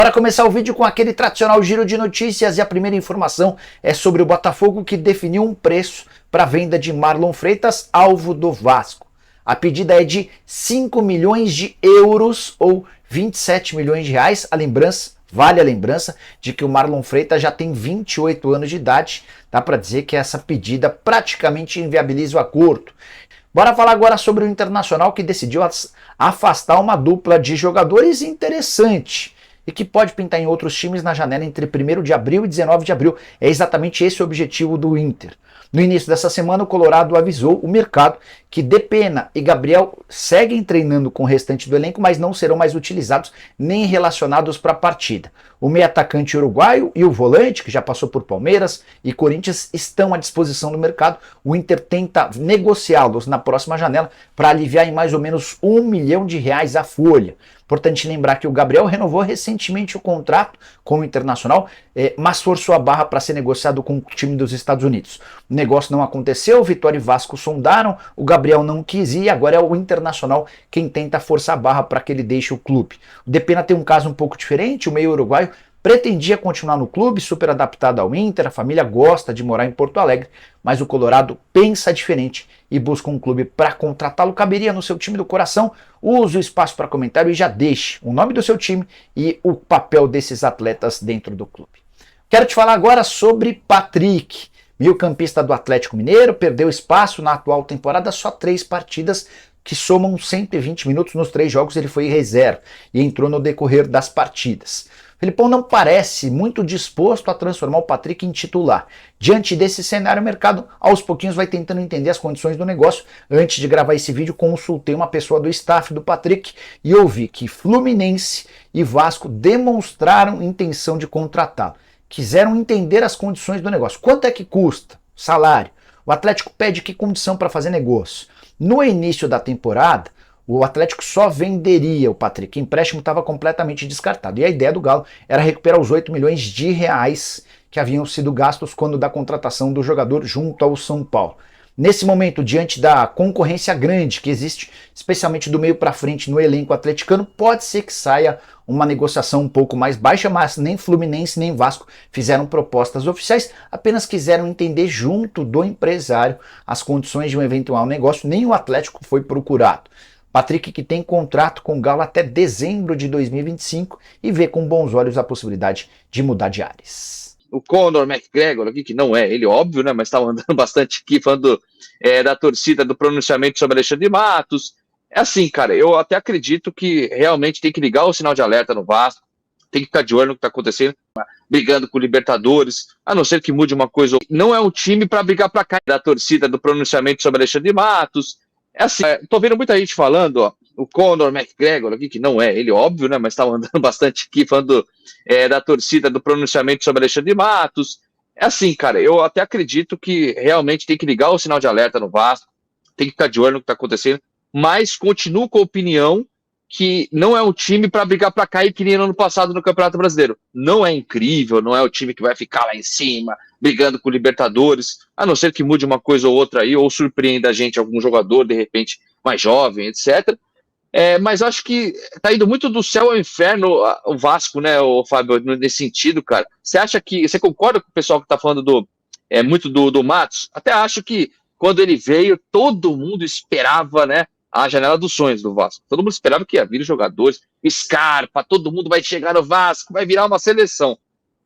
Para começar o vídeo com aquele tradicional giro de notícias, e a primeira informação é sobre o Botafogo, que definiu um preço para a venda de Marlon Freitas, alvo do Vasco. A pedida é de 5 milhões de euros ou 27 milhões de reais. Vale a lembrança de que o Marlon Freitas já tem 28 anos de idade. Dá para dizer que essa pedida praticamente inviabiliza o acordo. Bora falar agora sobre o Internacional, que decidiu afastar uma dupla de jogadores interessante e que pode pintar em outros times na janela entre 1º de abril e 19 de abril. É exatamente esse o objetivo do Inter. No início dessa semana, o Colorado avisou o mercado que Depena e Gabriel seguem treinando com o restante do elenco, mas não serão mais utilizados nem relacionados para a partida. O meio-atacante uruguaio e o volante, que já passou por Palmeiras e Corinthians, estão à disposição do mercado. O Inter tenta negociá-los na próxima janela para aliviar em mais ou menos R$1 milhão a folha. Importante lembrar que o Gabriel renovou recentemente o contrato com o Internacional, mas forçou a barra para ser negociado com o time dos Estados Unidos. O negócio não aconteceu, Vitória e Vasco sondaram, o Gabriel não quis ir, agora é o Internacional quem tenta forçar a barra para que ele deixe o clube. O Depena tem um caso um pouco diferente, o meio uruguaio pretendia continuar no clube, super adaptado ao Inter, a família gosta de morar em Porto Alegre, mas o Colorado pensa diferente e busca um clube para contratá-lo. Caberia no seu time do coração? Use o espaço para comentário e já deixe o nome do seu time e o papel desses atletas dentro do clube. Quero te falar agora sobre Patrick, meio-campista do Atlético Mineiro, perdeu espaço na atual temporada, só 3 partidas que somam 120 minutos. Nos 3 jogos ele foi reserva e entrou no decorrer das partidas. Felipão não parece muito disposto a transformar o Patrick em titular. Diante desse cenário, o mercado aos pouquinhos vai tentando entender as condições do negócio. Antes de gravar esse vídeo, consultei uma pessoa do staff do Patrick e ouvi que Fluminense e Vasco demonstraram intenção de contratá-lo. Quiseram entender as condições do negócio. Quanto é que custa? Salário. O Atlético pede que condição para fazer negócio? No início da temporada, o Atlético só venderia o Patrick, o empréstimo estava completamente descartado. E a ideia do Galo era recuperar os 8 milhões de reais que haviam sido gastos quando da contratação do jogador junto ao São Paulo. Nesse momento, diante da concorrência grande que existe, especialmente do meio para frente no elenco atleticano, pode ser que saia uma negociação um pouco mais baixa, mas nem Fluminense nem Vasco fizeram propostas oficiais, apenas quiseram entender junto do empresário as condições de um eventual negócio. Nem o Atlético foi procurado. Patrick, que tem contrato com o Galo até dezembro de 2025 e vê com bons olhos a possibilidade de mudar de ares. O Conor McGregor aqui, que não é ele, óbvio, né, mas estava andando bastante aqui falando da torcida, do pronunciamento sobre Alexandre Matos. É assim, cara, eu até acredito que realmente tem que ligar o sinal de alerta no Vasco, tem que ficar de olho no que está acontecendo, brigando com o Libertadores, a não ser que mude uma coisa. Não é um time para brigar para cá, da torcida, do pronunciamento sobre Alexandre Matos. É assim, tô vendo muita gente falando, ó, o Conor McGregor aqui, que não é ele, óbvio, né, mas estava andando bastante aqui falando da torcida, do pronunciamento sobre Alexandre Matos. É assim, cara, eu até acredito que realmente tem que ligar o sinal de alerta no Vasco, tem que ficar de olho no que está acontecendo, mas continuo com a opinião que não é um time para brigar para cair que nem no ano passado no Campeonato Brasileiro. Não é incrível, não é o time que vai ficar lá em cima, brigando com o Libertadores, a não ser que mude uma coisa ou outra aí, ou surpreenda a gente algum jogador, de repente, mais jovem, etc. Mas acho que tá indo muito do céu ao inferno o Vasco, né, o Fábio, nesse sentido, cara. Você concorda com o pessoal que tá falando muito do Matos? Até acho que quando ele veio, todo mundo esperava, né, a janela dos sonhos do Vasco. Todo mundo esperava que ia vir os jogadores, Scarpa, todo mundo vai chegar no Vasco, vai virar uma seleção.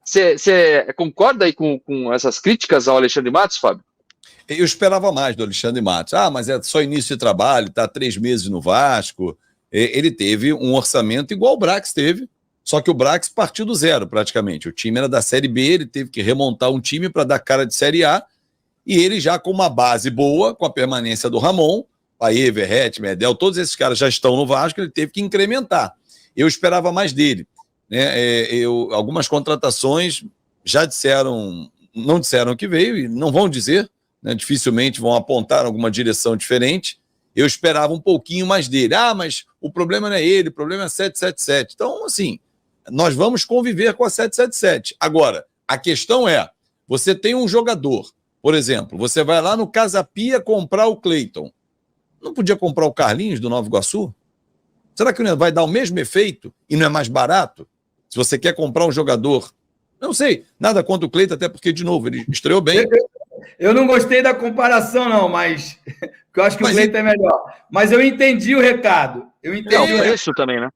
Você concorda aí com essas críticas ao Alexandre Matos, Fábio? Eu esperava mais do Alexandre Matos. Mas é só início de trabalho, está 3 meses no Vasco. Ele teve um orçamento igual o Brax teve, só que o Brax partiu do zero praticamente. O time era da Série B, ele teve que remontar um time para dar cara de Série A, e ele já com uma base boa, com a permanência do Ramon, Paê, Verrete, Medel, todos esses caras já estão no Vasco, ele teve que incrementar. Eu esperava mais dele. Né? Algumas contratações já não disseram que veio, e não vão dizer, né? Dificilmente vão apontar alguma direção diferente. Eu esperava um pouquinho mais dele. Mas o problema não é ele, o problema é a 777. Então, assim, nós vamos conviver com a 777. Agora, a questão é, você tem um jogador, por exemplo, você vai lá no Casa Pia comprar o Cleiton. Não podia comprar o Carlinhos do Nova Iguaçu? Será que vai dar o mesmo efeito e não é mais barato? Se você quer comprar um jogador, não sei, nada contra o Cleiton, até porque, de novo, ele estreou bem. Eu não gostei da comparação, não, mas eu acho que o Cleiton é melhor. Mas eu entendi o recado. Eu entendi o preço também, né?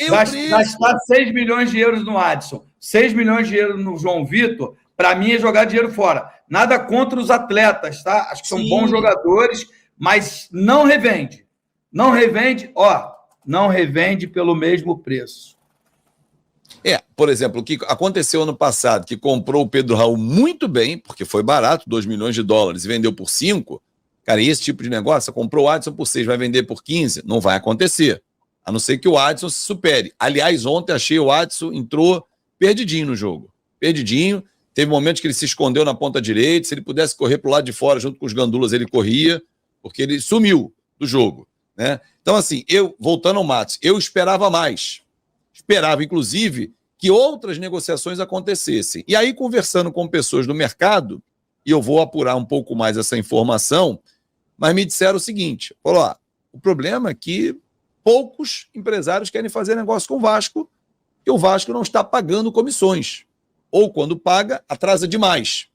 Gastar 6 milhões de euros no Adson, 6 milhões de euros no João Vitor, para mim é jogar dinheiro fora. Nada contra os atletas, tá? Acho que são bons jogadores, mas não revende. Não revende, não revende pelo mesmo preço. Por exemplo, o que aconteceu ano passado, que comprou o Pedro Raul muito bem, porque foi barato, 2 milhões de dólares, e vendeu por 5, cara, esse tipo de negócio, você comprou o Adson por 6, vai vender por 15, não vai acontecer. A não ser que o Adson se supere. Aliás, ontem achei o Adson entrou perdidinho no jogo. Perdidinho. Teve momentos que ele se escondeu na ponta direita. Se ele pudesse correr para o lado de fora junto com os gandulas, ele corria, porque ele sumiu do jogo, né? Então, assim, voltando ao Matos, eu esperava mais. Esperava, inclusive, que outras negociações acontecessem. E aí, conversando com pessoas do mercado, e eu vou apurar um pouco mais essa informação, mas me disseram o seguinte: falou, o problema é que poucos empresários querem fazer negócio com o Vasco, porque o Vasco não está pagando comissões. Ou, quando paga, atrasa demais.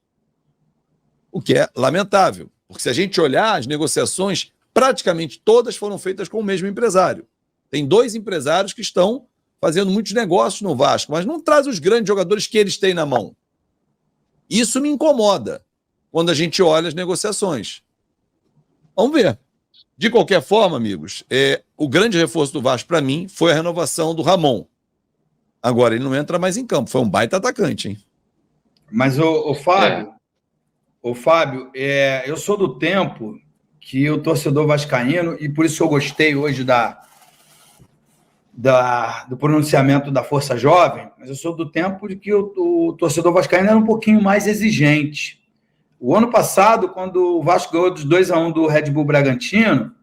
O que é lamentável, porque se a gente olhar, as negociações, praticamente todas foram feitas com o mesmo empresário. Tem 2 empresários que estão fazendo muitos negócios no Vasco, mas não traz os grandes jogadores que eles têm na mão. Isso me incomoda quando a gente olha as negociações. Vamos ver. De qualquer forma, amigos, o grande reforço do Vasco, para mim, foi a renovação do Ramon. Agora, ele não entra mais em campo. Foi um baita atacante, hein? Mas, Fábio, eu sou do tempo que o torcedor vascaíno, e por isso eu gostei hoje do pronunciamento da Força Jovem, mas eu sou do tempo de que o torcedor vascaíno era um pouquinho mais exigente. O ano passado, quando o Vasco ganhou dos 2-1 do Red Bull Bragantino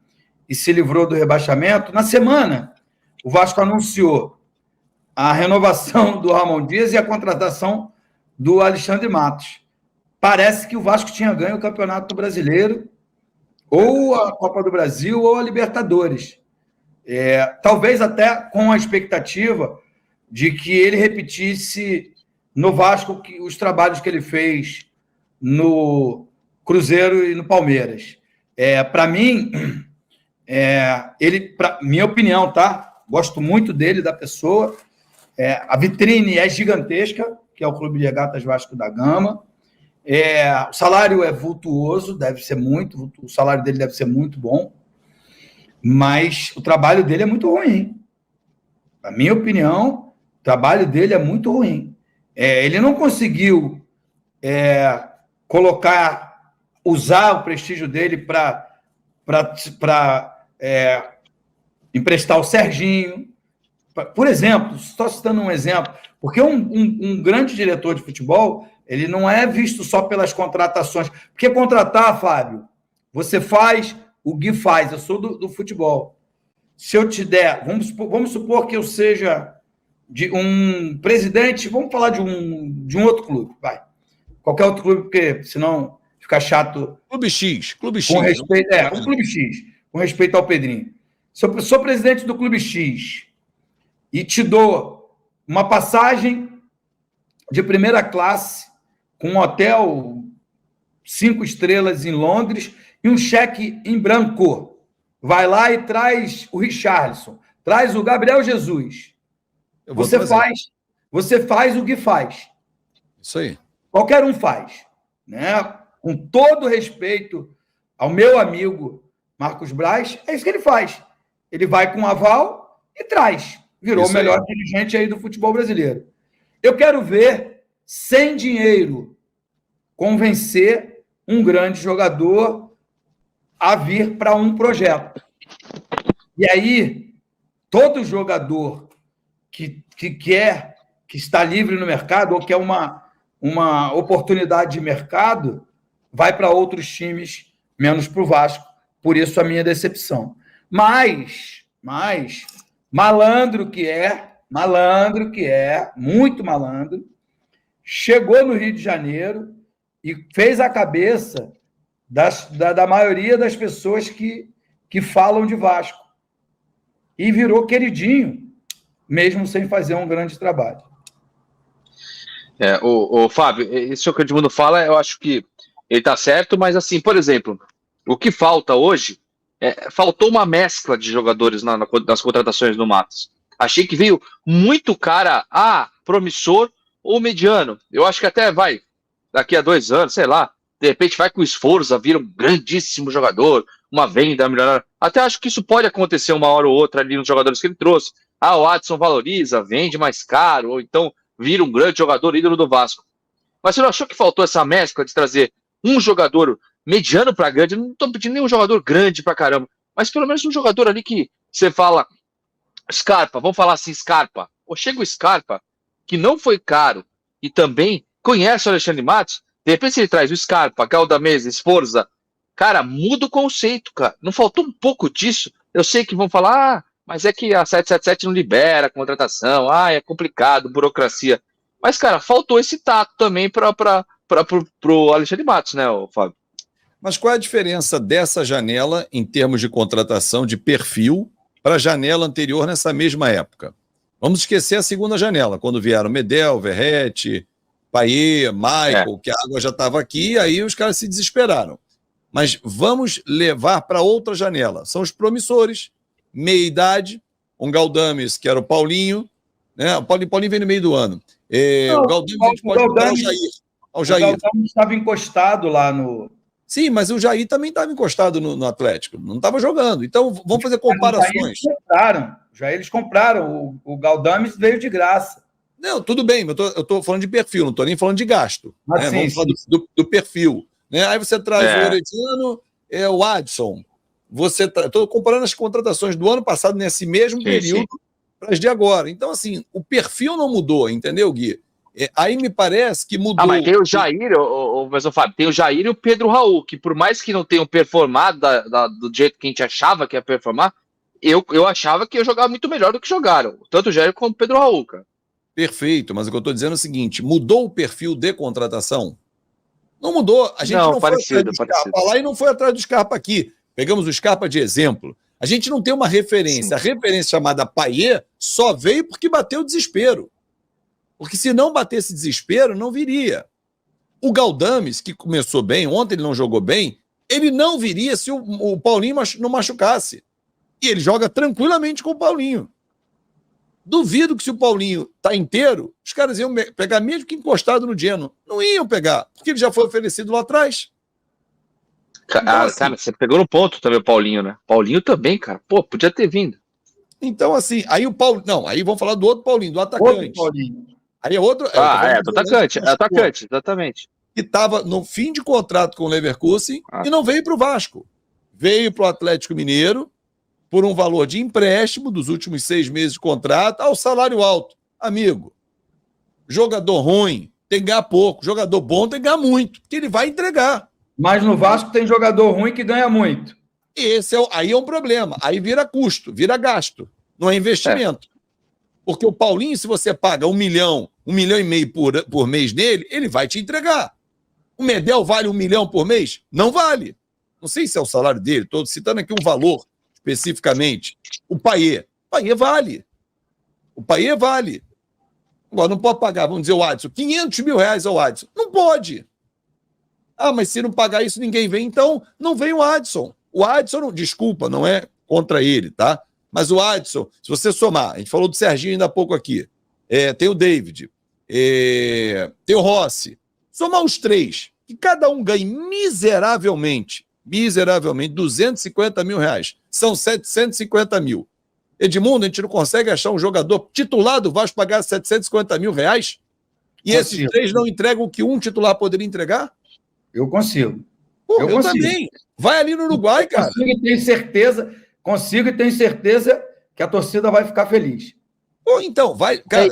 e se livrou do rebaixamento, na semana, o Vasco anunciou a renovação do Ramon Dias e a contratação do Alexandre Matos. Parece que o Vasco tinha ganho o Campeonato Brasileiro, ou a Copa do Brasil, ou a Libertadores. Talvez até com a expectativa de que ele repetisse no Vasco os trabalhos que ele fez no Cruzeiro e no Palmeiras. Para mim, minha opinião, tá? Gosto muito dele, da pessoa. A vitrine é gigantesca, que é o Clube de Regatas Vasco da Gama. O salário é vultuoso, o salário dele deve ser muito bom, mas o trabalho dele é muito ruim. Na minha opinião, o trabalho dele é muito ruim. Ele não conseguiu usar o prestígio dele para emprestar o Serginho. Por exemplo, só citando um exemplo, porque um grande diretor de futebol, ele não é visto só pelas contratações. Porque contratar, Fábio, você faz, o Gui faz, eu sou do futebol. Se eu te der, vamos supor que eu seja de um presidente, vamos falar de um outro clube, vai. Qualquer outro clube, porque senão fica chato. Clube X. Com respeito, um Clube X, com respeito ao Pedrinho. Se eu sou presidente do Clube X e te dou uma passagem de primeira classe com um hotel 5 estrelas em Londres e um cheque em branco, vai lá e traz o Richarlison, traz o Gabriel Jesus. Você faz o que faz. Isso aí. Qualquer um faz, né? Com todo respeito ao meu amigo Marcos Braz, é isso que ele faz. Ele vai com aval e traz. Virou o melhor dirigente aí do futebol brasileiro. Eu quero ver, sem dinheiro, convencer um grande jogador a vir para um projeto. E aí, todo jogador que quer, que está livre no mercado, ou quer uma oportunidade de mercado, vai para outros times, menos para o Vasco. Por isso a minha decepção. Mas malandro que é, muito malandro, chegou no Rio de Janeiro e fez a cabeça da maioria das pessoas que falam de Vasco. E virou queridinho, mesmo sem fazer um grande trabalho. O Fábio, isso que o Edmundo fala, eu acho que ele tá certo, mas assim, por exemplo, o que falta hoje, faltou uma mescla de jogadores nas contratações do Matos. Achei que veio muito cara, promissor ou mediano. Eu acho que até daqui a 2 anos, sei lá, de repente vai com o Sforza, vira um grandíssimo jogador, uma venda milionária. Até acho que isso pode acontecer uma hora ou outra ali nos jogadores que ele trouxe. O Adson valoriza, vende mais caro, ou então vira um grande jogador ídolo do Vasco. Mas você não achou que faltou essa mescla de trazer um jogador mediano para grande? Eu não estou pedindo nenhum jogador grande para caramba, mas pelo menos um jogador ali que você fala, Scarpa, vamos falar assim, Scarpa. Chega o Scarpa, que não foi caro e também conhece o Alexandre Matos, de repente ele traz o Scarpa, Galdamez, Sforza, cara, muda o conceito, cara. Não faltou um pouco disso? Eu sei que vão falar, mas é que a 777 não libera a contratação, é complicado, burocracia. Mas, cara, faltou esse tato também para o Alexandre Matos, né, Fábio? Mas qual é a diferença dessa janela em termos de contratação, de perfil, para a janela anterior nessa mesma época? Vamos esquecer a segunda janela, quando vieram Medel, Verratti, Payet, Michael, que a água já estava aqui, aí os caras se desesperaram. Mas vamos levar para outra janela. São os promissores, meia-idade, um Galdames, que era o Paulinho, né? O Paulinho veio no meio do ano. O Galdames a gente pode botar o Jair. O Galdames estava encostado lá no... Sim, mas o Jair também estava encostado no Atlético, não estava jogando. Então, vamos fazer comparações. Eles compraram. O Galdames veio de graça. Não, tudo bem, eu estou falando de perfil, não estou nem falando de gasto. Né? Sim, vamos falar do perfil. Né? Aí você traz o Orediano, o Adson. Estou comparando as contratações do ano passado nesse mesmo período para as de agora. Então, assim, o perfil não mudou, entendeu, Gui? Aí me parece que mudou. Mas tem o Jair, mas o Fábio, tem o Jair e o Pedro Raul, que por mais que não tenham performado do jeito que a gente achava que ia performar, eu achava que ia jogar muito melhor do que jogaram. Tanto o Jair quanto o Pedro Raul, cara. Perfeito, mas o que eu estou dizendo é o seguinte: mudou o perfil de contratação? Não mudou. A gente não foi atrás do Scarpa lá e não foi atrás do Scarpa aqui. Pegamos o Scarpa de exemplo. A gente não tem uma referência. Sim. A referência chamada Payet só veio porque bateu o desespero. Porque se não batesse desespero, não viria. O Galdames, que começou bem, ontem ele não jogou bem, ele não viria se o Paulinho não machucasse. E ele joga tranquilamente com o Paulinho. Duvido que se o Paulinho está inteiro, os caras iam pegar mesmo que encostado no Genoa. Não iam pegar, porque ele já foi oferecido lá atrás. Então, assim, cara, você pegou no ponto também o Paulinho, né? Paulinho também, cara. Pô, podia ter vindo. Então, assim, aí o Paulinho... Não, aí vamos falar do outro Paulinho, do atacante. Outro Paulinho. Aí é outro... do atacante, exatamente. Que estava no fim de contrato com o Leverkusen e não veio para o Vasco. Veio para o Atlético Mineiro por um valor de empréstimo dos últimos 6 meses de contrato ao salário alto. Amigo, jogador ruim tem que ganhar pouco, jogador bom tem que ganhar muito, porque ele vai entregar. Mas no Vasco tem jogador ruim que ganha muito. Aí é um problema. Aí vira custo, vira gasto. Não é investimento. Porque o Paulinho, se você paga 1 milhão, 1,5 milhão por mês nele, ele vai te entregar. O Medel vale 1 milhão por mês? Não vale. Não sei se é o salário dele, estou citando aqui um valor especificamente. O Payet vale. O Payet vale. Agora, não pode pagar, vamos dizer, o Adson, 500 mil reais ao Adson. Não pode. Mas se não pagar isso, ninguém vem. Então, não vem o Adson. O Adson, desculpa, não é contra ele, tá? Mas o Adson, se você somar, a gente falou do Serginho ainda há pouco aqui, tem o David, tem o Rossi, somar os 3, que cada um ganhe miseravelmente, 250 mil reais, são 750 mil. Edmundo, a gente não consegue achar um jogador titular do Vasco pagar 750 mil reais? E esses 3 não entregam o que um titular poderia entregar? Eu consigo. Pô, eu também. Vai ali no Uruguai, cara. Consigo e tenho certeza que a torcida vai ficar feliz. Pô, então, vai. Cara,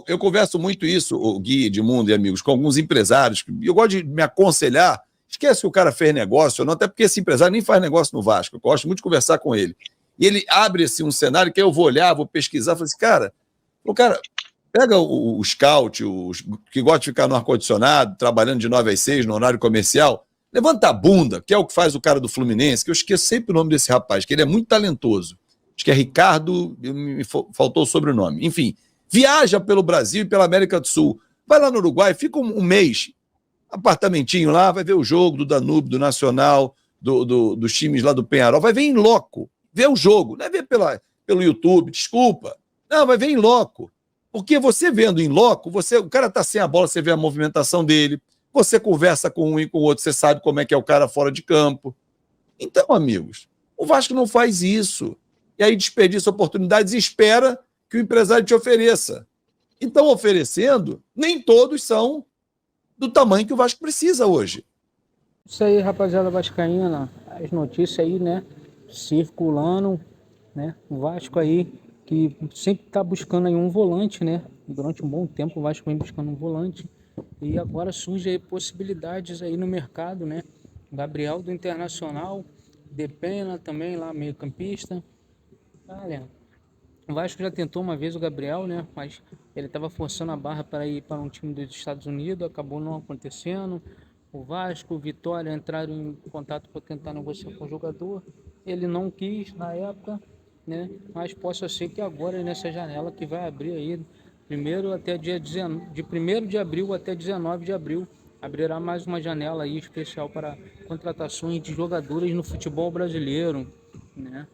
eu converso muito isso, o Gui, Edmundo e amigos, com alguns empresários. Eu gosto de me aconselhar. Esquece que o cara fez negócio ou não, até porque esse empresário nem faz negócio no Vasco. Eu gosto muito de conversar com ele. E ele abre assim, um cenário que eu vou olhar, vou pesquisar, falo assim, cara, pega o scout, que gosta de ficar no ar-condicionado, trabalhando de 9 às 6 no horário comercial, levanta a bunda, que é o que faz o cara do Fluminense, que eu esqueço sempre o nome desse rapaz, que ele é muito talentoso. Acho que é Ricardo, me faltou o sobrenome. Enfim, viaja pelo Brasil e pela América do Sul. Vai lá no Uruguai, fica um mês, apartamentinho lá, vai ver o jogo do Danúbio, do Nacional, dos times lá do Penharol, vai ver em loco, ver o jogo, não é ver pelo YouTube, desculpa. Não, vai ver em loco. Porque você vendo em loco, o cara tá sem a bola, você vê a movimentação dele, você conversa com um e com o outro, você sabe como é que é o cara fora de campo. Então, amigos, o Vasco não faz isso. E aí desperdiça oportunidades e espera que o empresário te ofereça. Então, oferecendo, nem todos são do tamanho que o Vasco precisa hoje. Isso aí, rapaziada vascaína, as notícias aí, né, circulando, né, o Vasco aí, que sempre tá buscando aí um volante, né, durante um bom tempo o Vasco vem buscando um volante, e agora surge aí possibilidades aí no mercado, né, Gabriel do Internacional, Depena também lá, meio campista. Olha, o Vasco já tentou uma vez o Gabriel, né, mas ele estava forçando a barra para ir para um time dos Estados Unidos, acabou não acontecendo. O Vasco, o Vitória entraram em contato para tentar negociar com o jogador. Ele não quis na época, né, mas possa ser que agora nessa janela que vai abrir aí, primeiro até dia 19, de 1º de abril até 19 de abril, abrirá mais uma janela aí especial para contratações de jogadores no futebol brasileiro, né?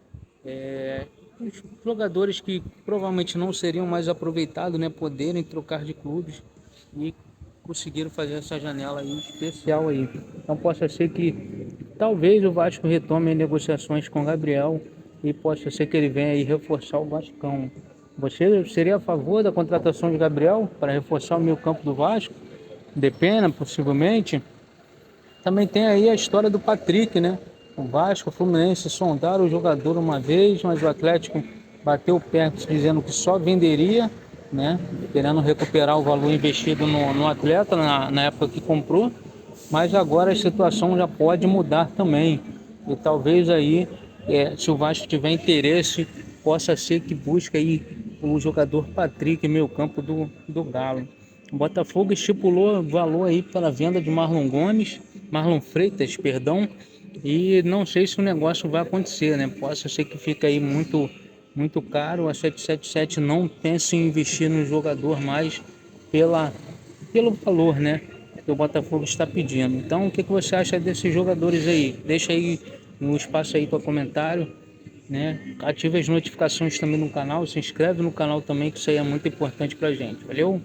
Os jogadores que provavelmente não seriam mais aproveitados, né, poderem trocar de clubes e conseguiram fazer essa janela aí especial aí. Então possa ser que talvez o Vasco retome negociações com o Gabriel e possa ser que ele venha aí reforçar o Vascão. Você seria a favor da contratação de Gabriel para reforçar o meio campo do Vasco? Depena, possivelmente. Também tem aí a história do Patrick, né? O Vasco, o Fluminense sondaram o jogador uma vez, mas o Atlético bateu o pé dizendo que só venderia, né? Querendo recuperar o valor investido no atleta na época que comprou. Mas agora a situação já pode mudar também. E talvez aí, se o Vasco tiver interesse, possa ser que busque aí o jogador Patrick, meio campo do Galo. O Botafogo estipulou valor aí pela venda de Marlon Freitas, perdão, e não sei se o negócio vai acontecer, né? Possa ser que fique aí muito caro. A 777 não pensa em investir no jogador mais pelo valor, né, que o Botafogo está pedindo. Então, o que você acha desses jogadores aí? Deixa aí no espaço aí para comentário, né? Ative as notificações também no canal, se inscreve no canal também, que isso aí é muito importante pra gente. Valeu?